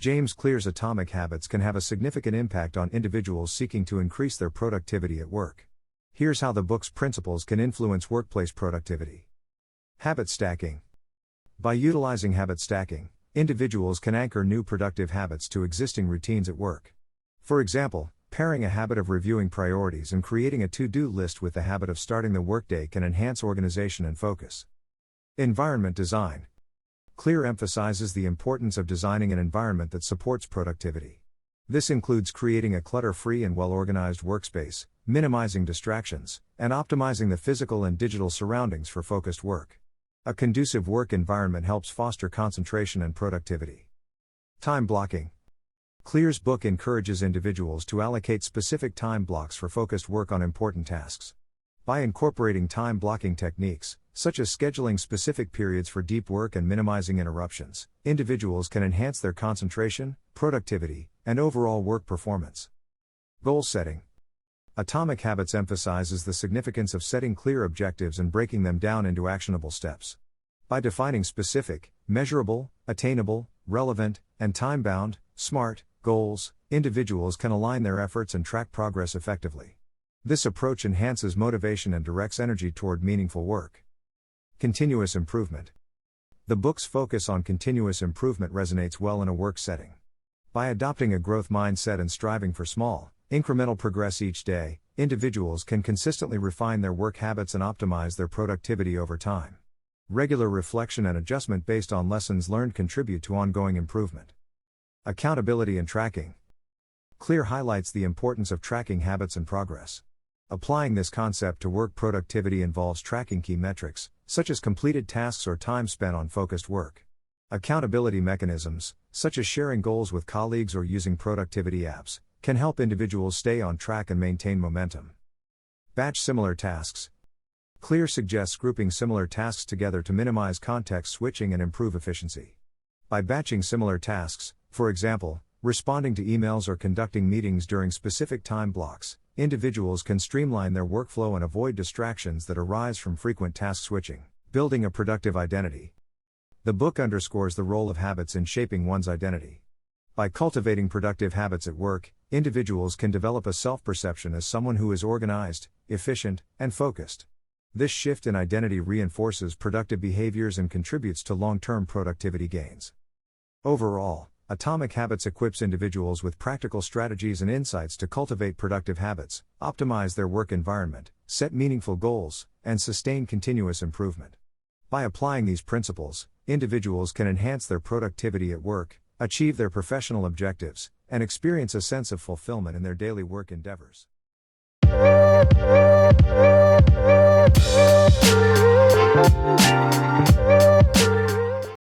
James Clear's atomic habits can have a significant impact on individuals seeking to increase their productivity at work. Here's how the book's principles can influence workplace productivity. Habit stacking. By utilizing habit stacking, individuals can anchor new productive habits to existing routines at work. For example, pairing a habit of reviewing priorities and creating a to-do list with the habit of starting the workday can enhance organization and focus. Environment design. Clear emphasizes the importance of designing an environment that supports productivity. This includes creating a clutter-free and well-organized workspace, minimizing distractions, and optimizing the physical and digital surroundings for focused work. A conducive work environment helps foster concentration and productivity. Time blocking. Clear's book encourages individuals to allocate specific time blocks for focused work on important tasks. By incorporating time blocking techniques, such as scheduling specific periods for deep work and minimizing interruptions, individuals can enhance their concentration, productivity, and overall work performance. Goal setting. Atomic Habits emphasizes the significance of setting clear objectives and breaking them down into actionable steps. By defining specific, measurable, attainable, relevant, and time-bound, SMART goals, individuals can align their efforts and track progress effectively. This approach enhances motivation and directs energy toward meaningful work. Continuous improvement. The book's focus on continuous improvement resonates well in a work setting. By adopting a growth mindset and striving for small, incremental progress each day, individuals can consistently refine their work habits and optimize their productivity over time. Regular reflection and adjustment based on lessons learned contribute to ongoing improvement. Accountability and tracking. Clear highlights the importance of tracking habits and progress. Applying this concept to work productivity involves tracking key metrics, such as completed tasks or time spent on focused work. Accountability mechanisms, such as sharing goals with colleagues or using productivity apps, can help individuals stay on track and maintain momentum. Batch similar tasks. Clear suggests grouping similar tasks together to minimize context switching and improve efficiency. By batching similar tasks, for example, responding to emails or conducting meetings during specific time blocks, individuals can streamline their workflow and avoid distractions that arise from frequent task switching, building a productive identity. The book underscores the role of habits in shaping one's identity. By cultivating productive habits at work, individuals can develop a self-perception as someone who is organized, efficient, and focused. This shift in identity reinforces productive behaviors and contributes to long-term productivity gains. Overall, Atomic Habits equips individuals with practical strategies and insights to cultivate productive habits, optimize their work environment, set meaningful goals, and sustain continuous improvement. By applying these principles, individuals can enhance their productivity at work, achieve their professional objectives, and experience a sense of fulfillment in their daily work endeavors.